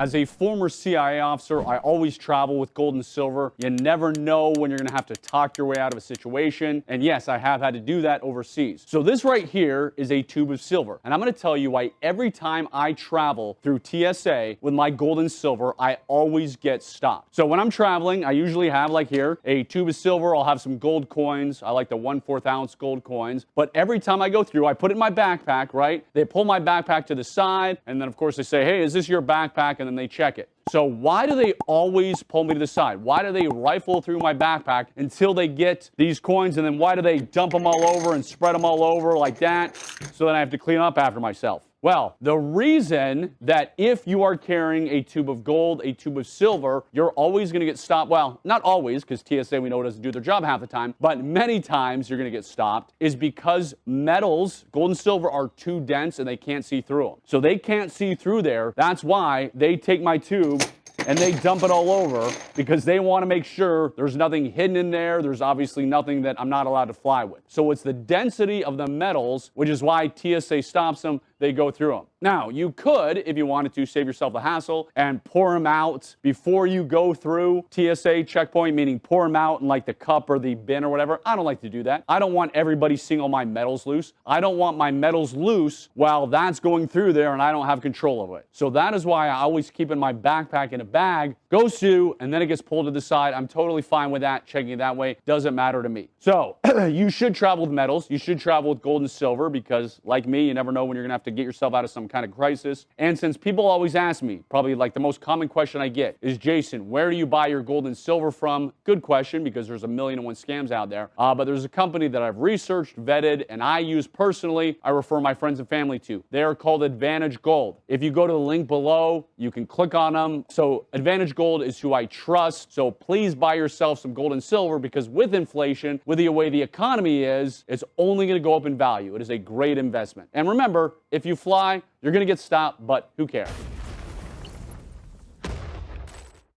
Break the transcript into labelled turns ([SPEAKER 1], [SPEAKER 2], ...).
[SPEAKER 1] As a former CIA officer, I always travel with gold and silver. You never know when you're going to have to talk your way out of a situation. And yes, I have had to do that overseas. So this right here is a tube of silver. And I'm going to tell you why every time I travel through TSA with my gold and silver, I always get stopped. So when I'm traveling, I usually have, like here, a tube of silver. I'll have some gold coins. I like the 1/4 ounce gold coins. But every time I go through, I put it in my backpack, right? They pull my backpack to the side. And then, of course, they say, hey, is this your backpack? And then they check it. So why do they always pull me to the side? Why do they rifle through my backpack until they get these coins? And then why do they dump them all over and spread them all over like that? So then I have to clean up after myself. Well, the reason that if you are carrying a tube of gold, a tube of silver, you're always going to get stopped. Well, not always, because TSA, we know, doesn't do their job half the time, but many times you're going to get stopped is because metals, gold and silver, are too dense and they can't see through them. So they can't see through there. That's why they take my tube and they dump it all over, because they want to make sure there's nothing hidden in there. There's obviously nothing that I'm not allowed to fly with. So it's the density of the metals, which is why TSA stops them. They go through them. Now, you could, if you wanted to, save yourself the hassle and pour them out before you go through TSA checkpoint, meaning pour them out in like the cup or the bin or whatever. I don't like to do that. I don't want everybody seeing all my metals loose. I don't want my metals loose while that's going through there and I don't have control of it. So that is why I always keep in my backpack in a bag, goes through, and then it gets pulled to the side. I'm totally fine with that. Checking it that way doesn't matter to me. So you should travel with metals. You should travel with gold and silver because, like me, you never know when you're going to have to get yourself out of some kind of crisis. And since people always ask me, probably like the most common question I get is, Jason, where do you buy your gold and silver from? Good question, because there's 1,000,001 scams out there. But there's a company that I've researched, vetted, and I use personally. I refer my friends and family to. They are called Advantage Gold. If you go to the link below, you can click on them. So Advantage Gold is who I trust. So please buy yourself some gold and silver, because with inflation, with the way the economy is, it's only going to go up in value. It is a great investment. And remember, if you fly, you're going to get stopped, but who cares?